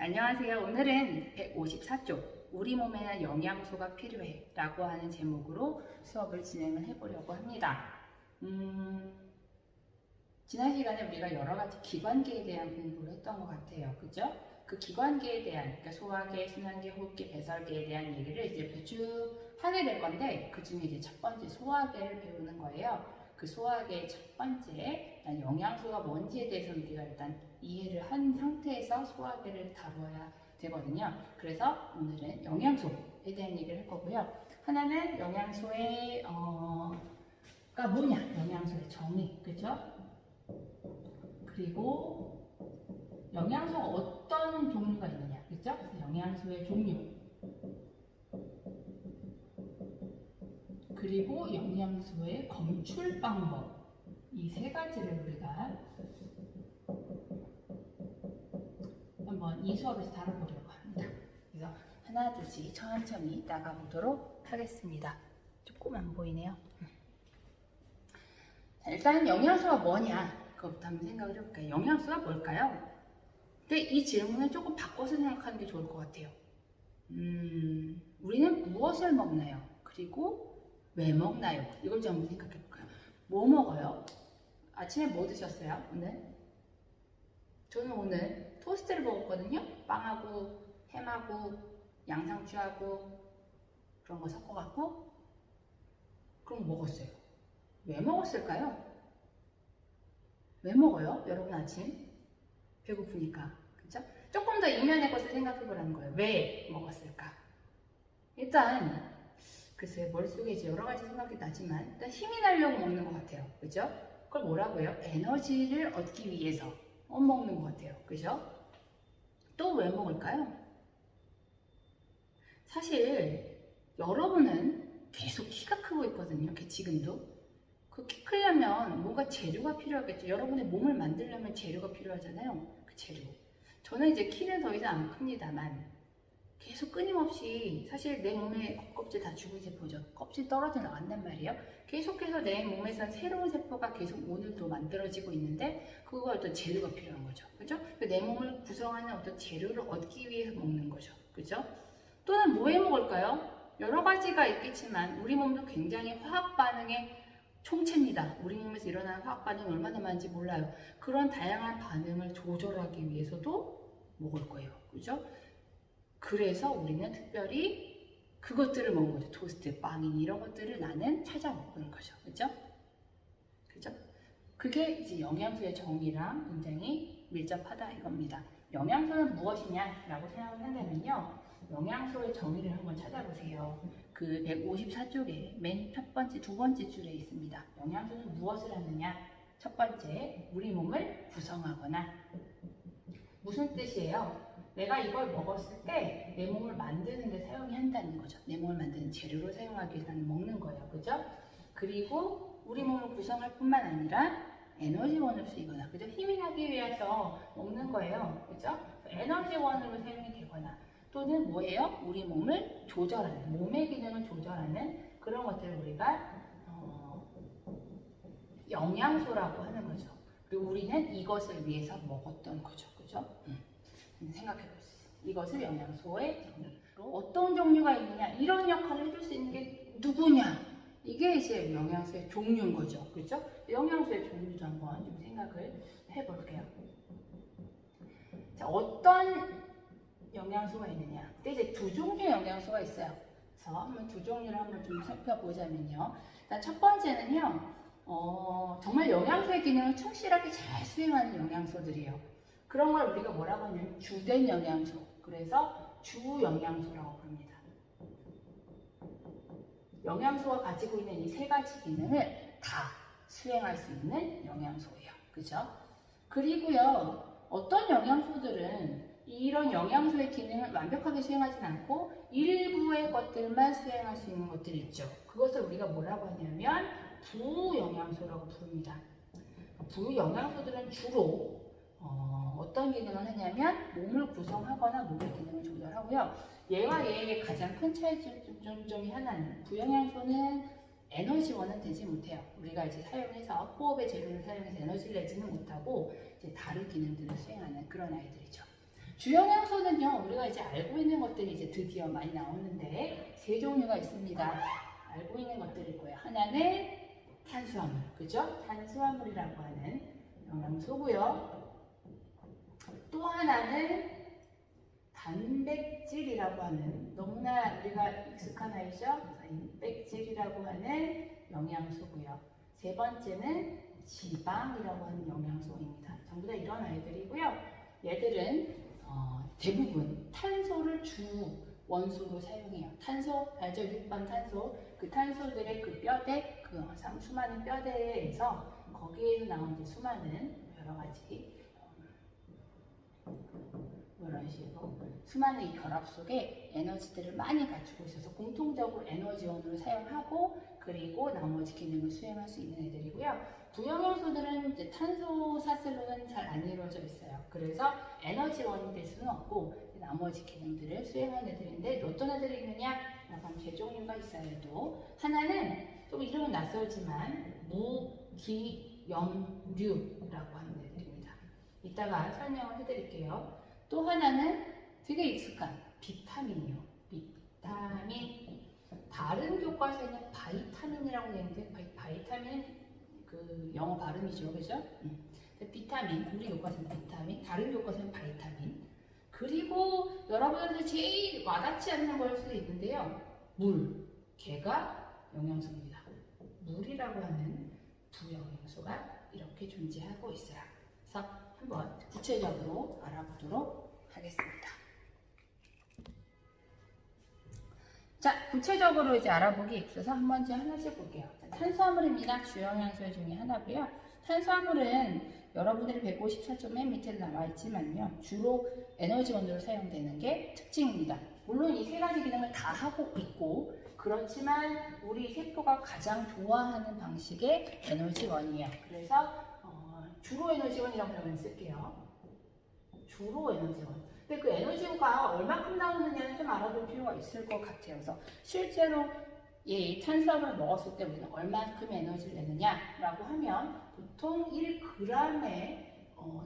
자, 안녕하세요. 오늘은 154쪽 우리 몸에는 영양소가 필요해 라고 하는 제목으로 수업을 진행을 해보려고 합니다. 지난 시간에 우리가 여러 가지 기관계에 대한 공부를 했던 것 같아요. 그죠? 그 기관계에 대한, 그러니까 소화계, 순환계, 호흡계, 배설계에 대한 얘기를 이제 쭉 하게 될 건데, 그 중에 이제 첫 번째 소화계를 배우는 거예요. 그 소화계의 첫 번째 영양소가 뭔지에 대해서 우리가 일단 이해를 한 상태에서 소화계를 다루어야 되거든요. 그래서 오늘은 영양소에 대한 얘기를 할 거고요. 하나는 영양소의 가 뭐냐? 영양소의 정의, 그죠? 그리고 영양소가 어떤 종류가 있느냐, 그죠? 영양소의 종류. 그리고 영양소의 검출 방법. 이 세 가지를 우리가 한번 이 수업에서 다뤄보려고 합니다. 그래서 하나 둘씩 천천히 나가보도록 하겠습니다. 조금 안 보이네요. 자, 일단 영양소가 뭐냐? 그것부터 한번 생각을 해볼까요? 영양소가 뭘까요? 근데 이 질문을 조금 바꿔서 생각하는 게 좋을 것 같아요. 우리는 무엇을 먹나요? 그리고 왜 먹나요? 이걸 좀 한번 생각해 볼까요? 뭐 먹어요? 아침에 뭐 드셨어요? 오늘? 저는 오늘 토스트를 먹었거든요. 빵하고 햄하고 양상추하고 그런 거 섞어갖고 그런 거 먹었어요. 왜 먹었을까요? 왜 먹어요? 여러분 아침? 배고프니까. 그죠? 조금 더 이면의 것을 생각해 보라는 거예요. 왜 먹었을까? 일단 글쎄 머릿속에 이제 여러 가지 생각이 나지만 일단 힘이 나려고 먹는 것 같아요. 그죠? 그걸 뭐라고 해요? 에너지를 얻기 위해서 먹는 것 같아요. 그죠? 또 왜 먹을까요? 사실 여러분은 계속 키가 크고 있거든요. 지금도. 그 키 크려면 뭔가 재료가 필요하겠죠. 여러분의 몸을 만들려면 재료가 필요하잖아요. 그 재료. 저는 이제 키는 더 이상 안 큽니다만 계속 끊임없이 사실 내 몸에 겉껍질 다 죽은 세포죠. 껍질 떨어져 나간단 말이에요. 계속해서 내 몸에선 새로운 세포가 계속 오늘도 만들어지고 있는데 그거가 어떤 재료가 필요한 거죠. 그죠? 내 몸을 구성하는 어떤 재료를 얻기 위해서 먹는 거죠. 그죠? 또는 뭐해 먹을까요? 여러 가지가 있겠지만 우리 몸도 굉장히 화학 반응의 총체입니다. 우리 몸에서 일어나는 화학 반응이 얼마나 많은지 몰라요. 그런 다양한 반응을 조절하기 위해서도 먹을 거예요. 그죠? 그래서 우리는 특별히 그것들을 먹는 거죠. 토스트, 빵이니 이런 것들을 나는 찾아 먹는 거죠. 그죠? 그죠? 그게 이제 영양소의 정의랑 굉장히 밀접하다 이겁니다. 영양소는 무엇이냐라고 생각을 한다면요. 영양소의 정의를 한번 찾아보세요. 그 154쪽에 맨 첫 번째, 두 번째 줄에 있습니다. 영양소는 무엇을 하느냐? 첫 번째, 우리 몸을 구성하거나. 무슨 뜻이에요? 내가 이걸 먹었을 때 내 몸을 만드는 데 사용이 한다는 거죠. 내 몸을 만드는 재료로 사용하기 위해서 먹는 거예요. 그죠? 그리고 우리 몸을 구성할 뿐만 아니라 에너지원으로 쓰이거나, 그죠? 힘이 나기 위해서 먹는 거예요. 그죠? 에너지원으로 사용이 되거나, 또는 뭐예요? 우리 몸을 조절하는, 몸의 기능을 조절하는 그런 것들을 우리가 영양소라고 하는 거죠. 그리고 우리는 이것을 위해서 먹었던 거죠. 그죠? 생각해 볼 수 있어요. 이것을 영양소의 종류로 어떤 종류가 있느냐, 이런 역할을 해줄 수 있는 게 누구냐, 이게 이제 영양소의 종류인 거죠. 그죠? 영양소의 종류도 한번 좀 생각을 해볼게요. 자, 어떤 영양소가 있느냐. 근데 이제 두 종류의 영양소가 있어요. 그래서 한번 두 종류를 한번 좀 살펴보자면요. 일단 첫 번째는요, 정말 영양소의 기능을 충실하게 잘 수행하는 영양소들이에요. 그런 걸 우리가 뭐라고 하냐면 주된 영양소, 그래서 주영양소라고 부릅니다. 영양소가 가지고 있는 이 세 가지 기능을 다 수행할 수 있는 영양소예요. 그죠? 그리고요, 어떤 영양소들은 이런 영양소의 기능을 완벽하게 수행하진 않고 일부의 것들만 수행할 수 있는 것들이 있죠. 그것을 우리가 뭐라고 하냐면 부영양소라고 부릅니다. 부영양소들은 주로 어떤 기능을 하냐면 몸을 구성하거나 몸의 기능을 조절하고요. 얘와 얘의 가장 큰 차이점 중에 하나는 부영양소는 에너지원은 되지 못해요. 우리가 이제 사용해서 호흡의 재료를 사용해서 에너지를 내지는 못하고 이제 다른 기능들을 수행하는 그런 아이들이죠. 주영양소는요, 우리가 이제 알고 있는 것들이 이제 드디어 많이 나오는데 세 종류가 있습니다. 알고 있는 것들이고요. 하나는 탄수화물, 그죠? 탄수화물이라고 하는 영양소고요. 또 하나는 단백질이라고 하는, 너무나 우리가 익숙한 아이죠? 단백질이라고 하는 영양소고요. 세 번째는 지방이라고 하는 영양소입니다. 전부 다 이런 아이들이고요. 얘들은 대부분 탄소를 주 원소로 사용해요. 탄소, 알죠? 6번 탄소. 그 탄소들의 그 뼈대, 그 수많은 뼈대에서 거기에서 나온 이제 수많은 여러 가지 이런 식으로 수많은 이 결합 속에 에너지들을 많이 갖추고 있어서 공통적으로 에너지원으로 사용하고, 그리고 나머지 기능을 수행할 수 있는 애들이고요. 부영양소들은 이제 탄소 사슬로는 잘 안 이루어져 있어요. 그래서 에너지원이 될 수는 없고 나머지 기능들을 수행하는 애들인데, 어떤 애들이 있느냐? 약간 세 종류가 있어요. 또 하나는 좀 이름은 낯설지만 무기염류라고 하는 애들입니다. 이따가 설명을 해드릴게요. 또 하나는 되게 익숙한 비타민이요. 비타민. 다른 교과서에는 바이타민이라고 되어 있는데, 바이타민은 그 영어 발음이죠, 그죠? 비타민, 우리 교과서는 비타민, 다른 교과서는 바이타민. 그리고 여러분들 제일 와닿지 않는 걸 수도 있는데요. 물, 걔가 영양소입니다. 물이라고 하는 부영양소가 이렇게 존재하고 있어요. 그래서 한번 구체적으로 알아보도록 하겠습니다. 자, 구체적으로 이제 알아보기 있어서 한번 하나씩 볼게요. 자, 탄수화물입니다. 주영양소 중에 하나고요. 탄수화물은 여러분들이 154쪽 맨 밑에 나와 있지만요, 주로 에너지원으로 사용되는 게 특징입니다. 물론 이 세 가지 기능을 다 하고 있고, 그렇지만 우리 세포가 가장 좋아하는 방식의 에너지원이에요. 그래서 주로 에너지원이라고 표현 쓸게요. 주로 에너지원. 근데 그 에너지가 얼마큼 나오느냐는 좀 알아둘 필요가 있을 것 같아요. 그래서 실제로 이 탄수화물을 먹었을 때 우리는 얼마큼 에너지를 내느냐라고 하면, 보통 1g의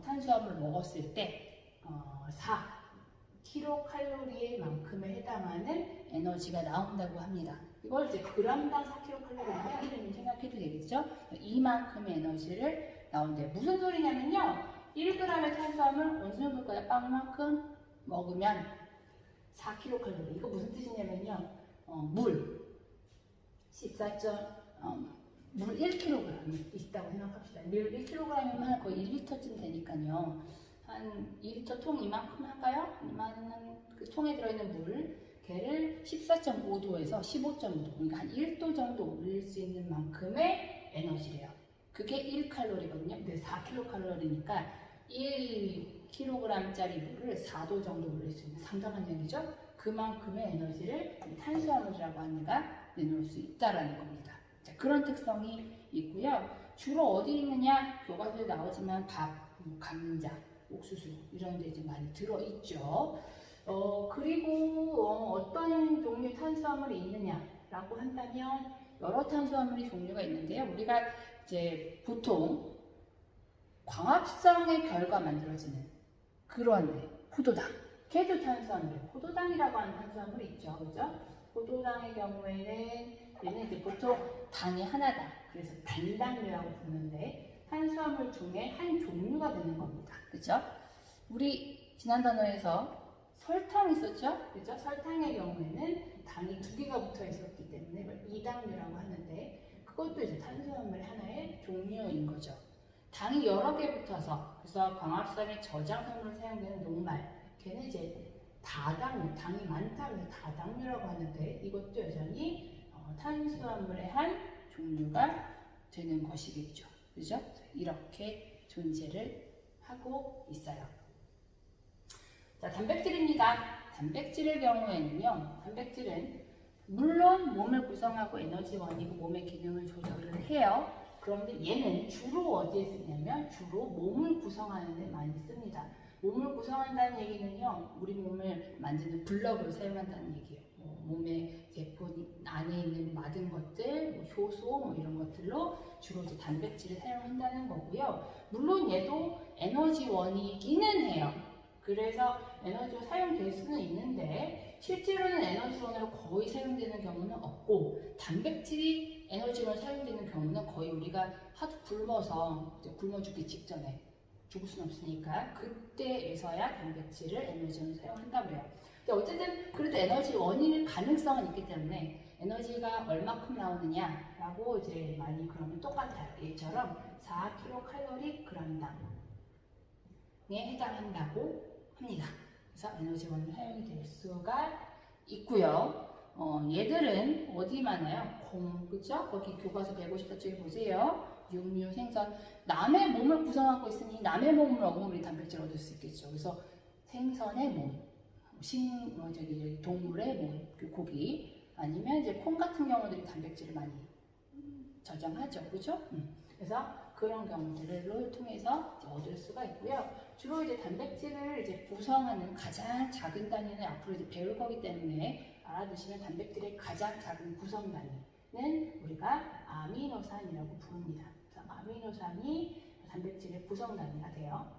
탄수화물을 먹었을 때 4kcal 만큼에 해당하는 에너지가 나온다고 합니다. 이걸 이제 g당 4kcal 이렇게 생각해도 되겠죠? 이만큼의 에너지를 나온대요. 무슨 소리냐면요, 1g의 탄수화물 어느 정도일까요? 빵만큼 먹으면 4kcal. 이거 무슨 뜻이냐면요, 물 1 1kg 있다고 생각합시다. 물 1kg이면 거의 1리터쯤 되니까요. 한 2리터 통 이만큼 할까요? 이만한 그 통에 들어있는 물, 걔를 14.5도에서 15.5도, 그러니까 한 1도 정도 올릴 수 있는 만큼의 에너지래요. 그게 1칼로리거든요. 근데 4kcal니까 1kg짜리 물을 4도 정도 올릴 수 있는 상당한 양이죠. 그만큼의 에너지를 탄수화물이라고 하는 애가 내놓을 수 있다라는 겁니다. 자, 그런 특성이 있고요. 주로 어디 있느냐? 교과서에 나오지만 밥, 감자, 옥수수 이런 데 이제 많이 들어있죠. 그리고 어떤 종류의 탄수화물이 있느냐라고 한다면 여러 탄수화물이 종류가 있는데요. 우리가 이제 보통 광합성의 결과 만들어지는 그런 포도당, 걔도 탄수화물이에요. 포도당이라고 하는 탄수화물이 있죠, 그죠? 포도당의 경우에는 얘는 이제 보통 당이 하나다. 그래서 단당류라고 부르는데 탄수화물 중에 한 종류가 되는 겁니다. 그죠? 우리 지난 단어에서 설탕 있었죠? 그죠? 설탕의 경우에는 당이 2개가 붙어 있었기 때문에 이걸 이당류라고 하는데, 그것도 이제 탄수화물의 하나의 종류인 거죠. 당이 여러 개 붙어서, 그래서 광합성의 저장성으로 사용되는 녹말, 걔는 이제 다당류, 당이 많다 그래서 다당류라고 하는데, 이것도 여전히 탄수화물의 한 종류가 되는 것이겠죠. 그죠? 이렇게 존재를 하고 있어요. 자, 단백질입니다. 단백질의 경우에는요, 단백질은 물론 몸을 구성하고 에너지원이고 몸의 기능을 조절을 해요. 그런데 얘는 주로 어디에 쓰냐면 주로 몸을 구성하는 데 많이 씁니다. 몸을 구성한다는 얘기는요, 우리 몸을 만드는 블럭으로 사용한다는 얘기예요. 몸의 세포 안에 있는 많은 것들, 효소 이런 것들로 주로 이제 단백질을 사용한다는 거고요. 물론 얘도 에너지원이기는 해요. 그래서 에너지가 사용될 수는 있는데 실제로는 에너지원으로 거의 사용되는 경우는 없고 단백질이 에너지원으로 사용되는 경우는 거의 우리가 하도 굶어서 굶어 죽기 직전에 죽을 수는 없으니까 그때에서야 단백질을 에너지원으로 사용한다고 해요. 어쨌든 그래도 에너지 원일 가능성은 있기 때문에 에너지가 얼마큼 나오느냐라고 이제 많이 그러면 똑같아요. 얘처럼 4kcal g당에 해당한다고 합니다. 그래서 에너지원으로 사용이 될 수가 있고요. 얘들은 어디 많아요? 그죠? 거기 교과서 154쪽에 보세요. 육류, 생선, 남의 몸을 구성하고 있으니 남의 몸을 먹으면 우리 단백질을 얻을 수 있겠죠. 그래서 생선의 몸, 동물의 몸, 고기, 아니면 이제 콩 같은 경우들이 단백질을 많이 저장하죠. 그죠? 그래서 그런 경우들을 통해서 얻을 수가 있고요. 주로 이제 단백질을 이제 구성하는 가장 작은 단위는 앞으로 이제 배울 거기 때문에 알아두시면 단백질의 가장 작은 구성 단위는 우리가 아미노산이라고 부릅니다. 그래서 아미노산이 단백질의 구성 단위가 돼요.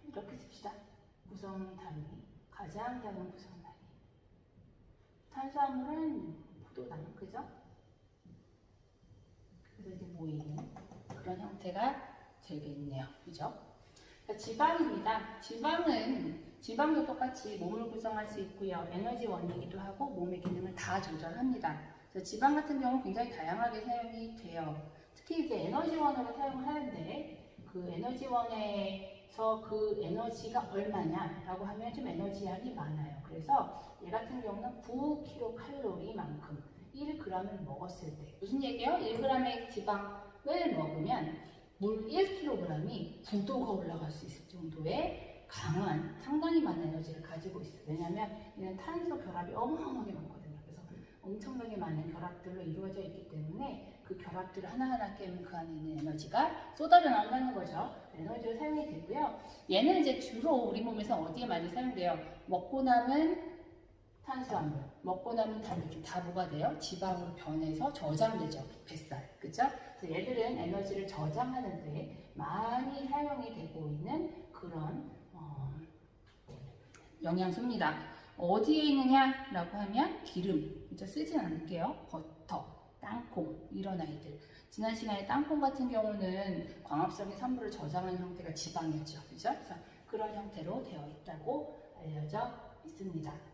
이렇게 씁시다. 구성 단위, 가장 작은 구성 단위. 탄수화물은 포도당, 그죠? 그래서 이제 모이는 그런 형태가 되겠네요. 그죠? 그러니까 지방입니다. 지방도 똑같이 몸을 구성할 수 있고요. 에너지원이기도 하고 몸의 기능을 다 조절합니다. 그래서 지방 같은 경우는 굉장히 다양하게 사용이 돼요. 특히 이제 에너지원으로 사용하는데 그 에너지원에서 그 에너지가 얼마냐라고 하면 좀 에너지량이 많아요. 그래서 얘 같은 경우는 9kcal만큼 1g을 먹었을 때 무슨 얘기예요? 1g의 지방을 먹으면 물 1kg이 9도가 올라갈 수 있을 정도의 강한 상당히 많은 에너지를 가지고 있어요. 왜냐하면 얘는 탄소 결합이 어마어마하게 많거든요. 그래서 엄청나게 많은 결합들로 이루어져 있기 때문에 그 결합들을 하나하나 깨면 그 안에 있는 에너지가 쏟아져 나온다는 거죠. 에너지로 사용이 되고요. 얘는 이제 주로 우리 몸에서 어디에 많이 사용돼요? 먹고 남은 탄수화물, 먹고 남은 단백질 다 뭐가 돼요? 지방으로 변해서 저장되죠. 뱃살, 그죠? 그래서 얘들은 에너지를 저장하는데 많이 사용이 되고 있는 그런 영양소입니다. 어디에 있느냐라고 하면 기름, 이제 쓰진 않을게요. 버터, 땅콩 이런 아이들. 지난 시간에 땅콩 같은 경우는 광합성의 산물을 저장하는 형태가 지방이었죠, 그죠? 그래서 그런 형태로 되어 있다고 알려져 있습니다.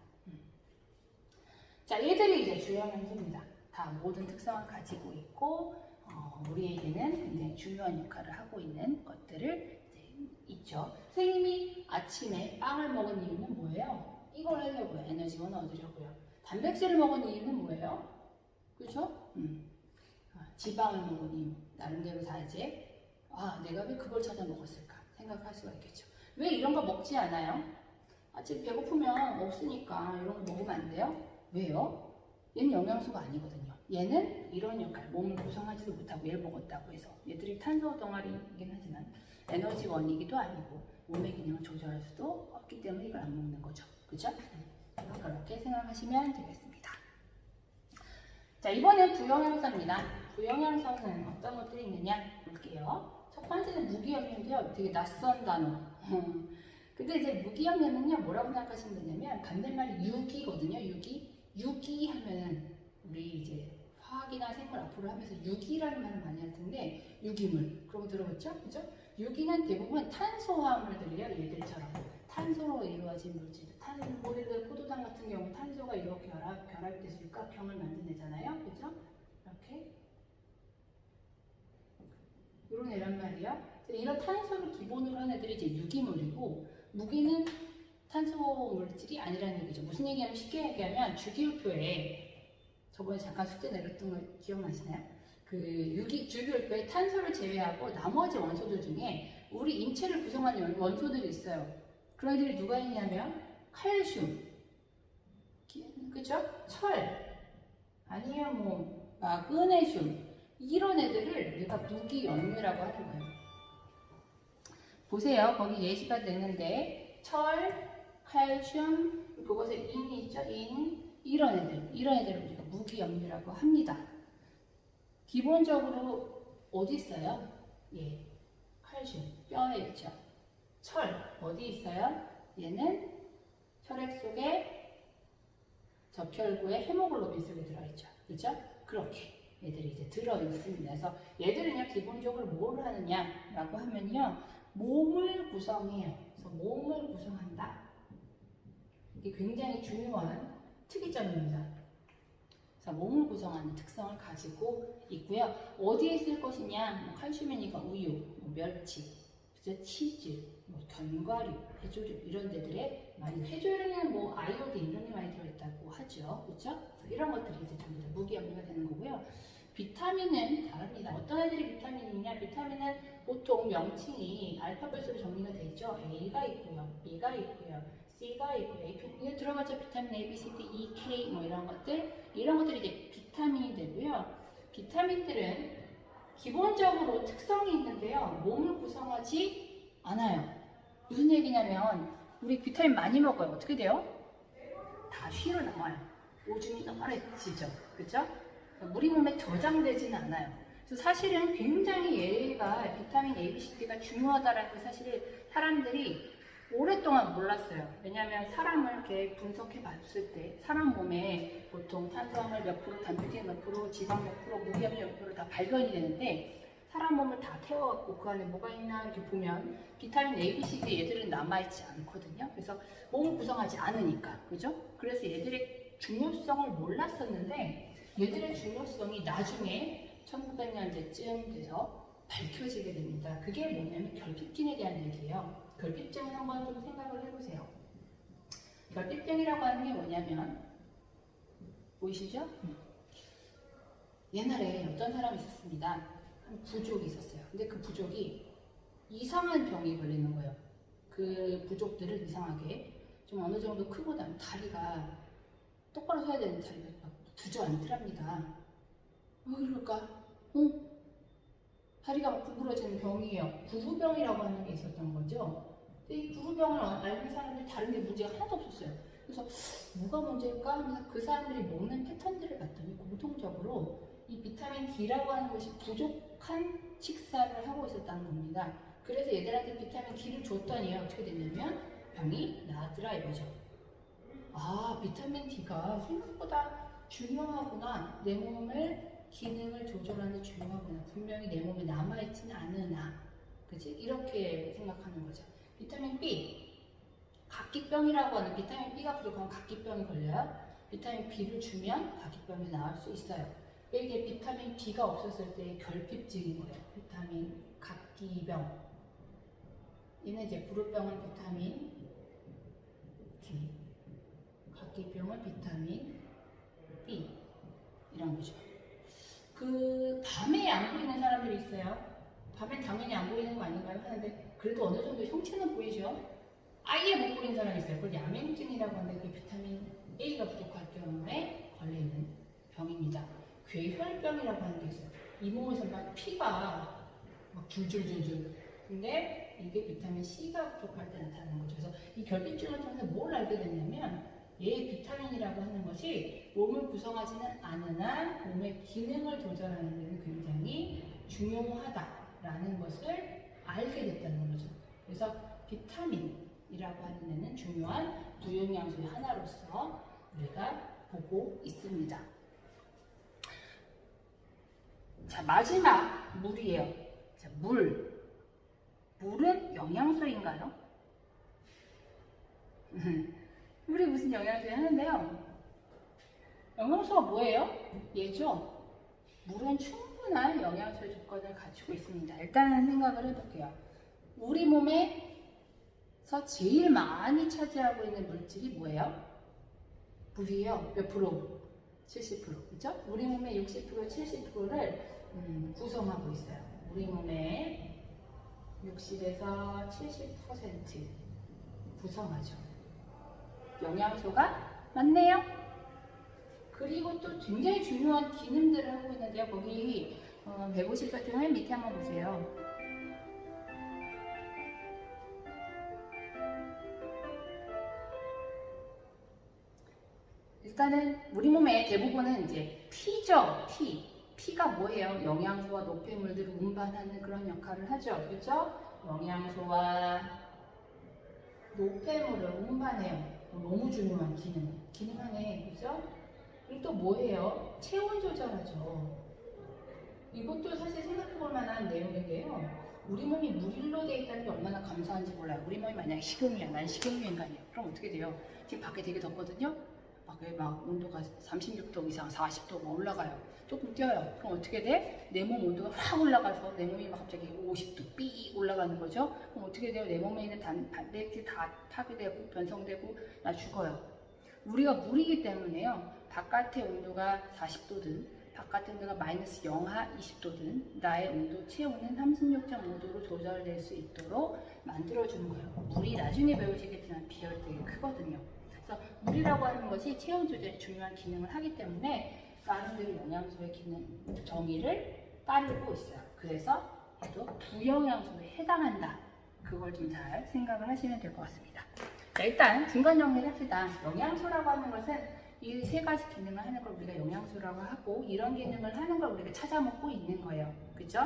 자, 얘들이 이제 주요 영양소입니다. 다 모든 특성을 가지고 있고 우리에게는 굉장히 중요한 역할을 하고 있는 것들을 이제 있죠. 선생님이 아침에 빵을 먹은 이유는 뭐예요? 이걸 하려고요. 에너지원을 얻으려고요. 단백질을 먹은 이유는 뭐예요? 그렇죠? 지방을 먹은 이유. 나름대로 다 이제 내가 왜 그걸 찾아 먹었을까 생각할 수가 있겠죠. 왜 이런 거 먹지 않아요? 아침 배고프면 없으니까 이런 거 먹으면 안 돼요? 왜요? 얘는 영양소가 아니거든요. 얘는 이런 역할, 몸을 구성하지도 못하고 얘를 먹었다고 해서 얘들이 탄소 덩어리이긴 하지만 에너지원이기도 아니고 몸의 기능을 조절할 수도 없기 때문에 이걸 안 먹는 거죠. 그죠? 그렇게 생각하시면 되겠습니다. 자, 이번엔 부영양소입니다. 부영양소는 어떤 것들이 있느냐 볼게요. 첫 번째는 무기염인데요. 되게 낯선 단어. 근데 이제 무기염에는요, 뭐라고 생각하시면 되냐면 반대말이 유기거든요. 유기 하면은 우리 이제 화학이나 생물 앞으로 하면서 유기라는 말을 많이 할 텐데 유기물 그런 거 들어봤죠? 그죠? 유기는 대부분 탄소화물들이에요. 얘들처럼 탄소로 이루어진 물질. 예를 들어 포도당 같은 경우 탄소가 이렇게 결합돼서 육각형을 만들어내잖아요. 그죠? 이렇게 이런 애란 말이에요. 이런 탄소를 기본으로 한 애들이 이제 유기물이고 무기는 탄소 물질이 아니라는 얘기죠. 무슨 얘기하면 쉽게 얘기하면 주기율표에 저번에 잠깐 숙제 내렸던 거 기억나시나요? 그 주기율표에 탄소를 제외하고 나머지 원소들 중에 우리 인체를 구성하는 원소들이 있어요. 그런 애들이 누가 있냐면 칼슘, 그죠? 철, 아니면 뭐 마그네슘 이런 애들을 우리가 무기염류라고 하는 거예요. 보세요. 거기 예시가 되는데 철, 칼슘, 그것에 인이 있죠? 이런 애들을 우리가 무기염류라고 합니다. 기본적으로 어디 있어요? 칼슘, 뼈에 있죠. 철 어디 있어요? 얘는 혈액 속에 적혈구의 헤모글로빈 속에 들어있죠. 그렇죠? 그렇게 얘들이 이제 들어있습니다. 그래서 얘들은요 기본적으로 뭘 하느냐라고 하면요 몸을 구성해요. 그래서 몸을 구성한다. 이게 굉장히 중요한 특이점입니다. 그래서 몸을 구성하는 특성을 가지고 있고요. 어디에 있을 것이냐? 뭐 칼슘이니까 우유, 뭐 멸치, 그죠? 치즈, 뭐 견과류, 해조류 이런 데들에 많이 해조류는 뭐 아이오딘 이런 게 많이 들어있다고 하죠. 그렇죠? 이런 것들이 이제 전부 다 무기염료가 되는 거고요. 비타민은 다릅니다. 어떤 애들이 비타민이냐? 비타민은 보통 명칭이 알파벳으로 정리가 되어 있죠. A가 있고요, B가 있고요, C가 있고요. 이게 들어가죠. 비타민 A, B, C, D, E, K 뭐 이런 것들이 이제 비타민이 되고요. 비타민들은 기본적으로 특성이 있는데요. 몸을 구성하지 않아요. 무슨 얘기냐면 우리 비타민 많이 먹어요. 어떻게 돼요? 다 쉬로 나와요. 오줌이 너무해지죠. 그렇죠? 우리 몸에 저장되지는 않아요. 그래서 사실은 굉장히 얘가 비타민 A, B, C, D가 중요하다라는 걸 사실 사람들이 오랫동안 몰랐어요. 왜냐하면 사람을 이렇게 분석해 봤을 때 사람 몸에 보통 탄수화물 몇 프로, 단백질 몇 프로, 지방 몇 프로, 무기염료 몇 프로 다 발견이 되는데 사람 몸을 다 태워갖고 그 안에 뭐가 있나 이렇게 보면 비타민 A, B, C, D 얘들은 남아있지 않거든요. 그래서 몸을 구성하지 않으니까. 그죠? 그래서 얘들의 중요성을 몰랐었는데 얘들의 중요성이 나중에 1900년대쯤 돼서 밝혀지게 됩니다. 그게 뭐냐면 결핍증에 대한 얘기예요. 결핍증은 한번 좀 생각을 해보세요. 결핍증이라고 하는 게 뭐냐면 보이시죠? 옛날에 어떤 사람이 있었습니다. 한 부족이 있었어요. 근데 그 부족이 이상한 병이 걸리는 거예요. 그 부족들은 이상하게 좀 어느 정도 크고 다리가 똑바로 서야 되는 다리가 막 주저앉더랍니다. 왜 그럴까? 다리가 막 구부러지는 병이에요. 구부병이라고 하는 게 있었던 거죠. 근데 이 구부병을 앓는 사람들이 다른 게 문제가 하나도 없었어요. 그래서 뭐가 문제일까 하면서 그 사람들이 먹는 패턴들을 봤더니 공통적으로 이 비타민 D라고 하는 것이 부족한 식사를 하고 있었다는 겁니다. 그래서 얘들한테 비타민 D를 줬더니 어떻게 됐냐면 병이 나았더라 이거죠. 아, 비타민 D가 생각보다 중요하구나. 내 몸을 기능을 조절하는 데 중요하구나. 분명히 내 몸에 남아있지는 않으나. 그치? 이렇게 생각하는 거죠. 비타민 B. 각기병이라고 하는 비타민 B가 부족하면 각기병이 걸려요. 비타민 B를 주면 각기병이 나을 수 있어요. 이게 비타민 B가 없었을 때 결핍증인 거예요. 비타민 각기병. 얘는 이제 불우병은 비타민 D. 각기병은 비타민 B. 이런 거죠. 그 밤에 안 보이는 사람들이 있어요. 밤에 당연히 안 보이는 거 아닌가요? 하는데 그래도 어느 정도 형체는 보이죠. 아예 못 보이는 사람이 있어요. 그걸 야맹증이라고 하는데 그 비타민 A가 부족할 경우에 걸리는 병입니다. 괴혈병이라고 하는 게 있어요. 이 몸에서 막 피가 막 줄줄줄줄. 근데 이게 비타민 C가 부족할 때 나타나는 거죠. 그래서 이 결핍증을 통해서 뭘 알게 됐냐면 얘 비타민이라고 하는 것이 몸을 구성하지는 않으나 몸의 기능을 조절하는 데는 굉장히 중요하다라는 것을 알게 됐다는 거죠. 그래서 비타민이라고 하는 데는 중요한 부영양소의 하나로서 우리가 보고 있습니다. 자, 마지막 물이에요. 자, 물. 물은 영양소인가요? 물이 무슨 영양소를 하는데요. 영양소가 뭐예요? 얘죠. 물은 충분한 영양소의 조건을 갖추고 있습니다. 일단은 생각을 해볼게요. 우리 몸에서 제일 많이 차지하고 있는 물질이 뭐예요? 물이에요. 몇 프로? 70%. 그죠? 우리 몸의 60%, 70%를 구성하고 있어요. 우리 몸의 60에서 70% 구성하죠. 영양소가 많네요. 그리고 또 굉장히 중요한 기능들을 하고 있는데요. 거기 150번 맨 밑에 한번 보세요. 일단은 우리 몸의 대부분은 이제 피죠. 피가 뭐예요? 영양소와 노폐물들을 운반하는 그런 역할을 하죠. 그렇죠? 영양소와 노폐물을 운반해요. 너무 중요한 기능하네, 그죠? 그리고 또 뭐해요? 체온 조절하죠. 이것도 사실 생각해볼 만한 내용인데요. 우리 몸이 물로 되어 있다는 게 얼마나 감사한지 몰라요. 우리 몸이 만약에 식용유야, 난 식용유 인간이에요. 그럼 어떻게 돼요? 지금 밖에 되게 덥거든요? 막 온도가 36도 이상, 40도 막 올라가요. 조금 뛰어요. 그럼 어떻게 돼? 내 몸 온도가 확 올라가서 내 몸이 막 갑자기 50도 삐 올라가는 거죠? 그럼 어떻게 돼요? 내 몸에 있는 단백질 다 파괴되고 변성되고 나 죽어요. 우리가 물이기 때문에요. 바깥의 온도가 40도든 바깥의 온도가 마이너스 영하 20도든 나의 온도 체온은 36.5도로 조절될 수 있도록 만들어주는 거예요. 물이 나중에 배우시겠지만 비율이 되게 크거든요. 그래서 물이라고 하는 것이 체온 조절에 중요한 기능을 하기 때문에 나름대로 영양소의 기능 정의를 따르고 있어요. 그래서 얘도 부영양소에 해당한다. 그걸 좀 잘 생각을 하시면 될 것 같습니다. 자, 일단 중간 정리를 합시다. 영양소라고 하는 것은 이 세 가지 기능을 하는 걸 우리가 영양소라고 하고 이런 기능을 하는 걸 우리가 찾아 먹고 있는 거예요. 그죠?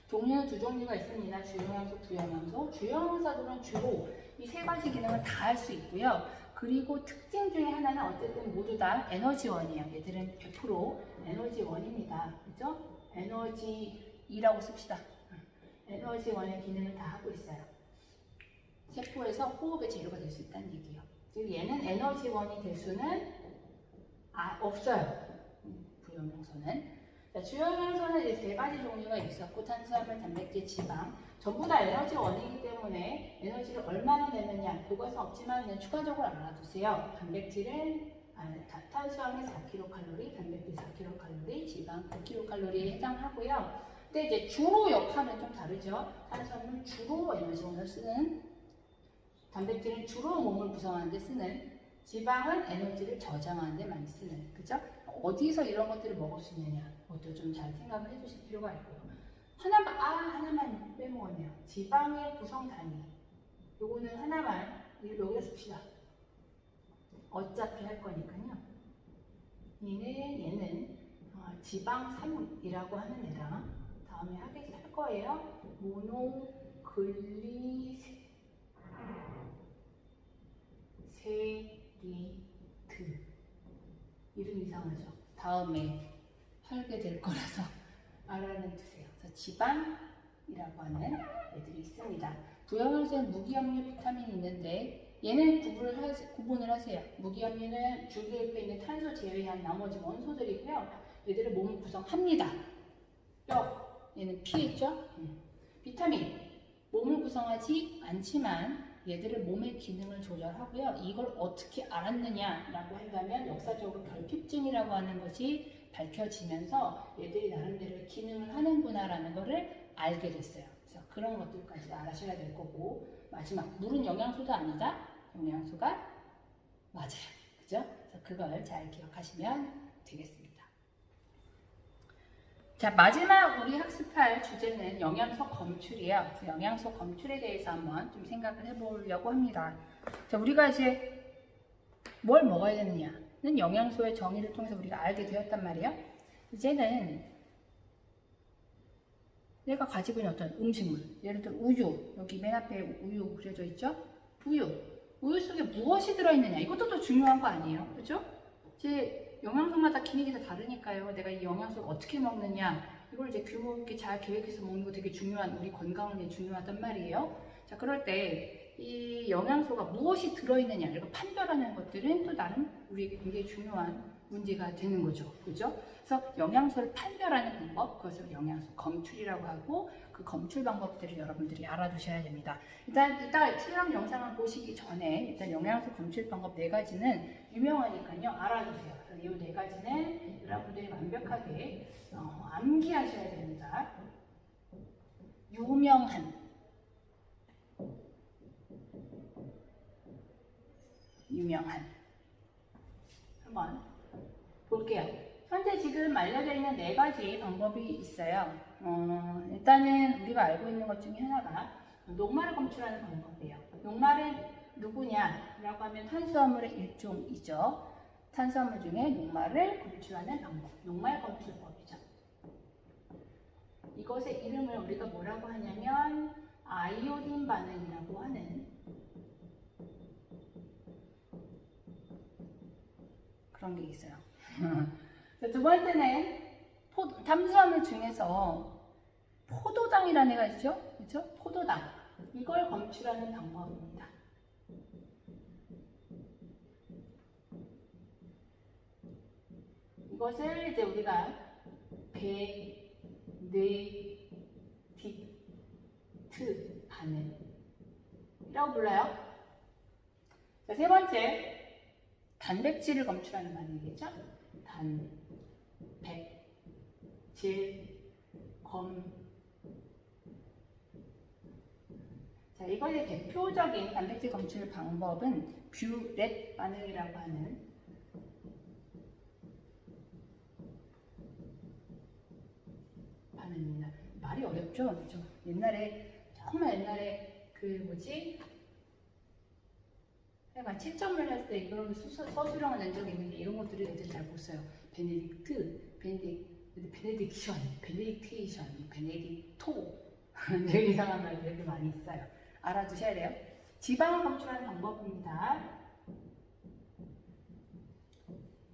종류는 두 종류가 있습니다. 주영양소, 부영양소. 주영양소들은 주로 이 세 가지 기능을 다 할 수 있고요. 그리고 특징 중에 하나는 어쨌든 모두 다 에너지원이에요. 얘들은 100% 에너지원입니다. 그죠? 에너지이라고 씁시다. 에너지원의 기능을 다 하고 있어요. 세포에서 호흡의 재료가 될 수 있다는 얘기예요. 즉 얘는 에너지원이 될 수는 없어요. 부영양소는. 자, 주영양소는 이제 세 가지 종류가 있었고 탄수화물, 단백질, 지방 전부 다 에너지원이기 때문에 에너지를 얼마나 내느냐 그것은 없지만 그냥 추가적으로 알아두세요. 단백질은 탄수화물 4kcal, 단백질 4kcal, 지방 9kcal에 해당하고요. 근데 이제 주로 역할은 좀 다르죠. 탄수화물은 주로 에너지원을 쓰는, 단백질은 주로 몸을 구성하는 데 쓰는, 지방은 에너지를 저장하는 데 많이 쓰는, 그죠? 어디서 이런 것들을 먹을 수 있느냐, 그것도 좀 잘 생각을 해주실 필요가 있고요. 하나만 빼먹었네요. 지방의 구성 단위. 요거는 하나만 여기다 씁시다. 어차피 할 거니까요. 얘는 지방 3이라고 하는 애랑 다음에 할 거예요. 모노글리세리드. 이름 이상하죠? 다음에 하게 될 거라서 알아는 두세요. 그래서 지방이라고 하는 애들이 있습니다. 부영양소에 무기염류 비타민이 있는데 얘는 구분을 하세요. 무기염류는 줄기에 있는 탄소 제외한 나머지 원소들이고요. 얘들을 몸을 구성합니다. 뼈, 얘는 피했죠? 비타민, 몸을 구성하지 않지만 얘들은 몸의 기능을 조절하고요. 이걸 어떻게 알았느냐라고 한다면 역사적으로 결핍증이라고 하는 것이 밝혀지면서 얘들이 나름대로 기능을 하는구나라는 것을 알게 됐어요. 그래서 그런 것들까지 알아셔야 될 거고, 마지막 물은 영양소도 아니다. 영양소가 맞아요. 그죠? 그래서 그걸 잘 기억하시면 되겠습니다. 자, 마지막 우리 학습할 주제는 영양소 검출이에요. 그래서 영양소 검출에 대해서 한번 좀 생각을 해보려고 합니다. 자, 우리가 이제 뭘 먹어야 되느냐는 영양소의 정의를 통해서 우리가 알게 되었단 말이에요. 이제는 내가 가지고 있는 어떤 음식물, 예를 들어 우유, 여기 맨 앞에 우유 그려져 있죠? 우유 속에 무엇이 들어있느냐, 이것도 또 중요한 거 아니에요? 그죠? 이제 영양소마다 기능이 다 다르니까요. 내가 이 영양소를 어떻게 먹느냐, 이걸 이제 규모 있게 잘 계획해서 먹는 거 되게 중요한, 우리 건강을 위해 중요하단 말이에요. 자, 그럴 때 이 영양소가 무엇이 들어있느냐, 이걸 판별하는 것들은 또 나름 우리에게 굉장히 중요한 문제가 되는 거죠. 그죠? 그래서 영양소를 판별하는 방법, 그것을 영양소 검출이라고 하고, 그 검출 방법들을 여러분들이 알아두셔야 됩니다. 일단 실험 영상을 보시기 전에 일단 영양소 검출 방법 4가지는 유명하니까요. 알아두세요. 이 4가지는 여러분들이 완벽하게 암기하셔야 됩니다. 유명한 한번 볼게요. 현재 지금 알려져 있는 4가지 방법이 있어요. 일단은 우리가 알고 있는 것 중에 하나가 녹말을 검출하는 방법이에요. 녹말은 누구냐라고 하면 탄수화물의 일종이죠. 탄수화물 중에 녹말을 검출하는 방법, 녹말 검출법이죠. 이것의 이름을 우리가 뭐라고 하냐면 아이오딘 반응이라고 하는 그런 게 있어요. 두 번째는 탄수화물 중에서 포도당이라는 애가 있죠? 그렇죠? 포도당. 이걸 검출하는 방법입니다. 이것을 이제 우리가 베네딕트 반응이라고 불러요. 자, 세 번째, 단백질을 검출하는 반응이겠죠? 단백질 검. 자, 이거의 대표적인 단백질 검출 방법은 뷰렛 반응이라고 하는 반응입니다. 말이 어렵죠? 그렇죠? 정말 옛날에 내가 채점을 할 때 이런 서술형을 낸 적이 있는데 이런 것들을 애들이 잘 못 써요. 베네딕션, 베네딕토 되게 이상한 말들이 많이 있어요. 알아두셔야 돼요. 지방을 검출하는 방법입니다.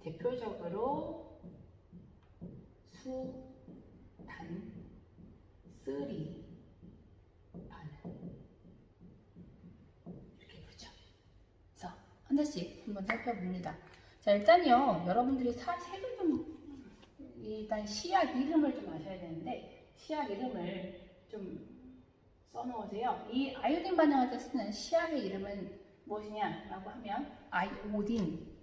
대표적으로 수, 단, 쓰리 반응 이렇게 부르죠. 그래서 하나씩 한번 살펴봅니다. 자, 일단요, 여러분들이 색을 일단 시약 이름을 좀 아셔야 되는데 시약 이름을 좀 써놓으세요. 이 아이오딘 반응할 때 쓰는 시약의 이름은 무엇이냐라고 하면 아이오딘,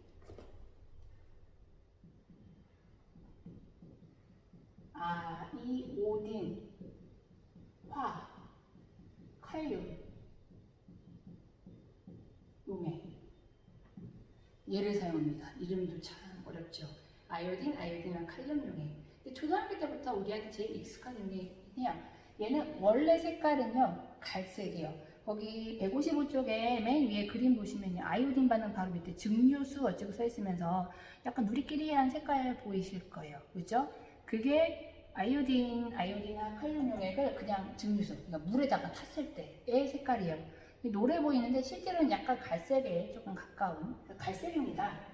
화, 칼륨, 용액 얘를 사용합니다. 이름도 참 어렵죠. 아이오딘이랑 칼륨 용액. 근데 초등학교 때부터 우리한테 제일 익숙한 용액이에요. 얘는 원래 색깔은요 갈색이에요. 거기 155쪽에 맨 위에 그림 보시면요 아이오딘 반응 바로 밑에 증류수 어쩌고 써 있으면서 약간 누리끼리한 색깔 보이실 거예요. 그죠? 그게 아이오딘이나 칼륨 용액을 그냥 증류수, 그러니까 물에다가 탔을 때의 색깔이에요. 노래 보이는데 실제로는 약간 갈색에 조금 가까운 갈색입니다.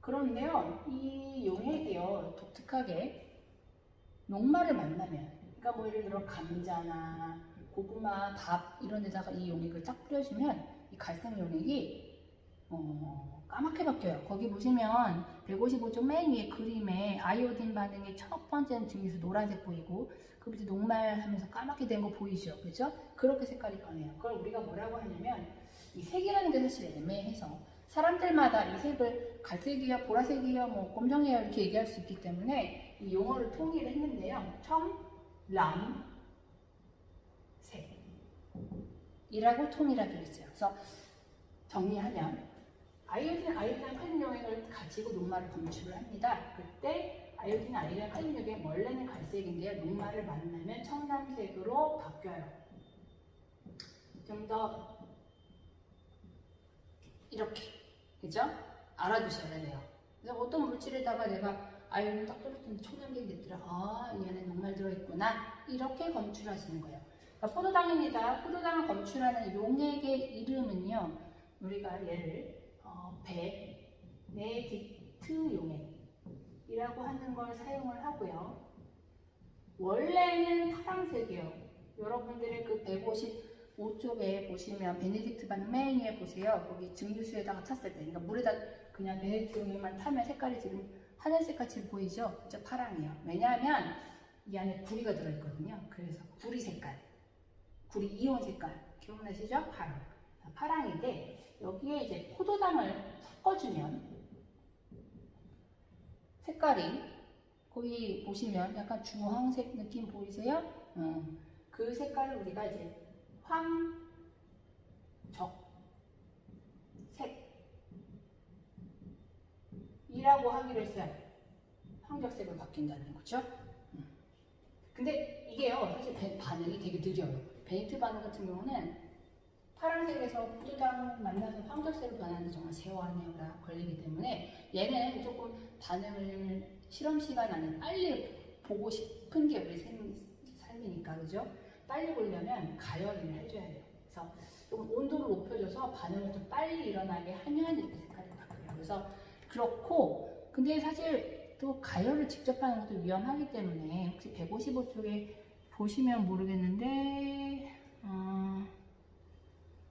그런데요, 이 용액이요 독특하게 녹말을 만나면, 그러니까 뭐 예를 들어 감자나 고구마, 밥 이런 데다가 이 용액을 딱 뿌려주면 이 갈색 용액이 까맣게 바뀌어요. 거기 보시면 155쪽 맨 위에 그림에 아이오딘 반응의 첫 번째는 증류수 노란색 보이고 그 밑에 녹말하면서 까맣게 된 거 보이죠? 그렇죠? 그렇게 색깔이 변해요. 그걸 우리가 뭐라고 하냐면 이 색이라는 게 사실 애매해서 사람들마다 이 색을 갈색이야, 보라색이야, 뭐 검정이야 이렇게 얘기할 수 있기 때문에 이 용어를 통일을 했는데요. 청람색이라고 통일하기로 했어요. 그래서 정리하면 아이오딘, 칼륨 용액을 가지고 녹말을 검출을 합니다. 그때 아이오딘, 칼륨 용액의 원래는 갈색인데요. 녹말을 만나면 청람색으로 바뀌어요. 좀 더 이렇게, 그죠? 알아두셔야 돼요. 그래서 어떤 물질에다가 내가 아이오딘 딱 떨어뜨리면 청량색이 됐더라. 이 안에 녹말 들어있구나. 이렇게 검출하시는 거예요. 그러니까 포도당입니다. 포도당을 검출하는 용액의 이름은요. 우리가 얘를 베네딕트 용액이라고 하는 걸 사용을 하고요. 원래는 파란색이에요. 여러분들의 그 155쪽에 보시면 베네딕트 반응 맨 위에 보세요. 거기 증류수에다가 탔을 때, 그러니까 물에다 그냥 베네딕트 용액만 타면 색깔이 지금 하늘색같이 보이죠? 그죠? 파랑이에요. 왜냐하면 이 안에 구리가 들어있거든요. 그래서 구리 색깔, 구리 이온 색깔 기억나시죠? 파랑인데 여기에 이제 포도당을 섞어주면 색깔이 거기 보시면 약간 주황색 느낌 보이세요? 그 색깔을 우리가 이제 황적색이라고 하기로 했어요. 황적색으로 바뀐다는 거죠. 근데 이게요, 사실 반응이 되게 느려요. 베네딕트 반응 같은 경우는 파란색에서 포도당 만나서 황적색으로 변하는데 정말 세월이 걸리기 때문에 얘는 조금 반응을 실험 시간 안에 빨리 보고 싶은 게 우리 삶이니까, 그죠? 빨리 보려면 가열을 해줘야 돼요. 그래서 조금 온도를 높여줘서 반응을 좀 빨리 일어나게 하면 이렇게 색깔이 바뀌어요. 그래서 그렇고, 근데 사실 또 가열을 직접 하는 것도 위험하기 때문에 혹시 155쪽에 보시면 모르겠는데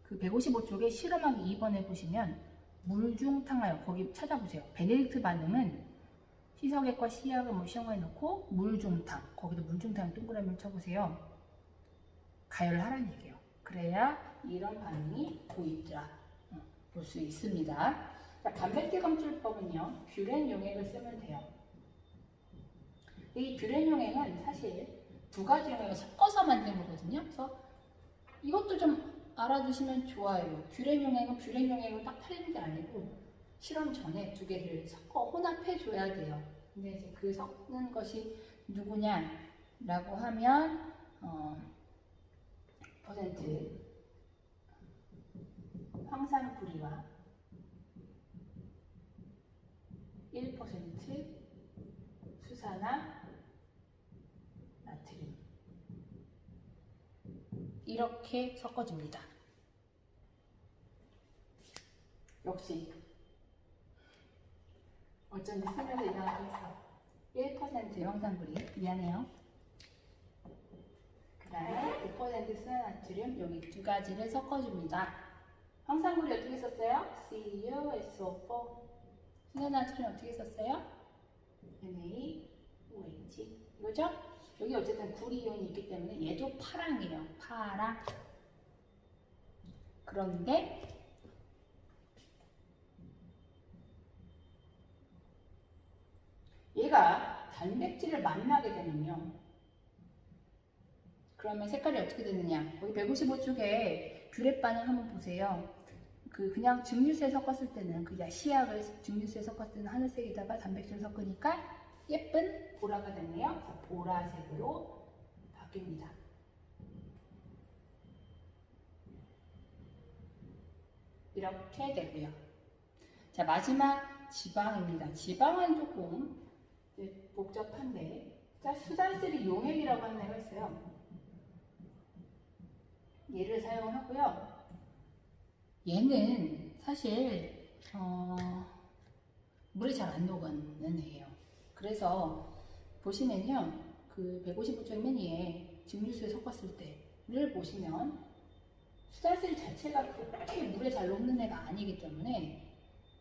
그 155쪽에 실험하기 2번에 보시면 물중탕하여 거기 찾아보세요. 베네딕트 반응은 시석액과 시약을 뭐 시험관에 넣고 물중탕, 거기도 물중탕 동그라미를 쳐보세요. 가열을 하라는 얘기예요. 그래야 이런 반응이 보이더라 볼 수 있습니다. 자, 단백질 검출법은요, 뷰렌 용액을 쓰면 돼요. 이 뷰렌 용액은 사실 두 가지 용액을 섞어서 만든 거거든요. 그래서 이것도 좀 알아두시면 좋아요. 뷰렌 용액은 뷰렌 용액으로 딱 팔리는 게 아니고 실험 전에 두 개를 섞어 혼합해 줘야 돼요. 근데 이제 그 섞는 것이 누구냐라고 하면 퍼센트 황산뿌리와 1% 수산화 나트륨 이렇게 섞어줍니다. 역시 어쩐지 쓰면서 이상하게 했어. 1% 황산뿌리 미안해요. 그 다음에 5% 수산화나트륨 여기 두 가지를 섞어줍니다. 황산뿌리 어떻게 썼어요? CuSO4. 수산화나트륨 어떻게 썼어요? NaOH. 이거죠? 여기 어쨌든 구리이온이 있기 때문에 얘도 파랑이에요. 파랑. 그런데 얘가 단백질을 만나게 되면요. 그러면 색깔이 어떻게 되느냐? 거기 155쪽에 뷰렛 반응 한번 보세요. 그냥 증류수에 섞었을 때는 그 시약을 증류수에 섞었을 때는 하늘색에다가 단백질을 섞으니까 예쁜 보라가 됐네요. 그래서 보라색으로 바뀝니다. 이렇게 되고요. 자, 마지막 지방입니다. 지방은 조금 복잡한데, 자, 수단쓰리 용액이라고 하는 애가 있어요. 얘를 사용하고요. 얘는 사실 물에 잘 안 녹는 애예요. 그래서 보시면요, 그 155쪽 맨 위에 증류수에 섞었을 때를 보시면 수달쓰리 자체가 그렇게 물에 잘 녹는 애가 아니기 때문에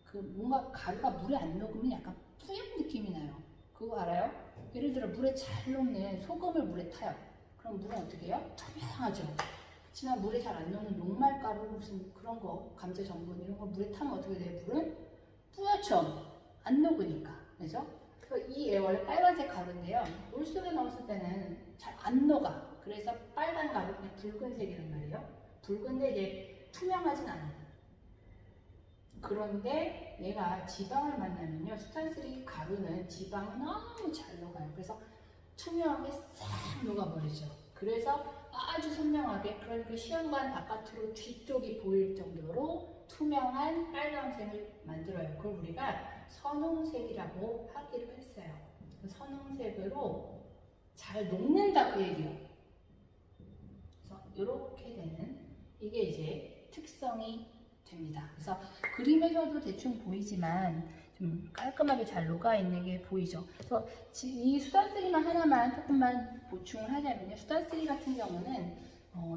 그 뭔가 가루가 물에 안 녹으면 약간 뿌연 느낌이 나요. 그거 알아요? 예를 들어 물에 잘 녹는 소금을 물에 타요. 그럼 물은 어떻게 해요? 투명하죠. 그렇지만 물에 잘 안 녹는 녹말가루 무슨 그런 거, 감자 전분 이런 거 물에 타면 어떻게 돼요? 물은 뿌옇죠. 안 녹으니까. 그죠? 이 애 원래 빨간색 가루인데요. 물속에 넣었을 때는 잘 안 녹아. 그래서 빨간 가루, 그냥 붉은색이란 말이에요. 붉은데 이제 투명하진 않아요. 그런데 얘가 지방을 만나면요. 수탄쓰리 가루는 지방을 너무 잘 녹아요. 그래서 투명하게 싹 녹아버리죠. 그래서 아주 선명하게, 그러니까 시험관 바깥으로 뒤쪽이 보일 정도로 투명한 빨간색을 만들어요. 그걸 우리가 선홍색이라고 하기로 했어요. 선홍색으로 잘 녹는다 그 얘기예요. 그래서 이렇게 되는 이게 이제 특성이 됩니다. 그래서 그림에서도 대충 보이지만 좀 깔끔하게 잘 녹아있는 게 보이죠. 그래서 이 수단쓰리만 하나만 조금만 보충을 하자면요. 수단쓰리 같은 경우는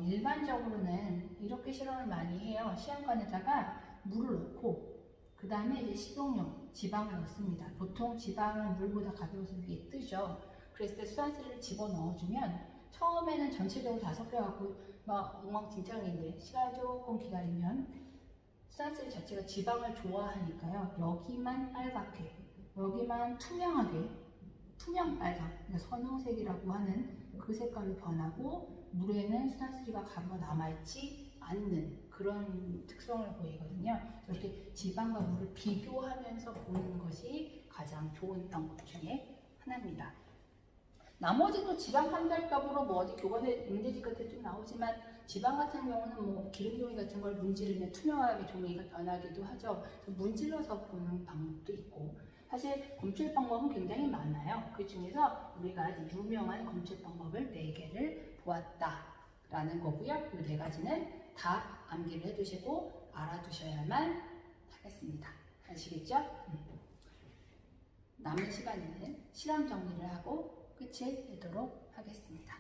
일반적으로는 이렇게 실험을 많이 해요. 시험관에다가 물을 넣고 그 다음에 이제 식용용 지방을 넣습니다. 보통 지방은 물보다 가벼워서 위에 뜨죠. 그랬을 때 수단쓰리를 집어넣어주면 처음에는 전체적으로 다 섞여갖고 막 엉망진창인데 시간을 조금 기다리면 수단쓰리 자체가 지방을 좋아하니까요. 여기만 빨갛게, 여기만 투명하게, 투명 빨강, 그러니까 선홍색이라고 하는 그 색깔로 변하고 물에는 수단쓰리가 가루가 남아있지 않는 그런 특성을 보이거든요. 이렇게 지방과 물을 비교하면서 보는 것이 가장 좋은 방법 중에 하나입니다. 나머지도 지방 판별값으로 뭐 어디 교과서에 문제집 같은 데 좀 나오지만 지방 같은 경우는 뭐 기름 종이 같은 걸 문지르면 투명하게 종이가 변하기도 하죠. 문질러서 보는 방법도 있고 사실 검출 방법은 굉장히 많아요. 그 중에서 우리가 유명한 검출 방법을 4개를 보았다라는 거고요. 이 4가지는 다 암기를 해두시고 알아두셔야만 하겠습니다. 아시겠죠? 남은 시간에는 실험 정리를 하고 끝을 내도록 하겠습니다.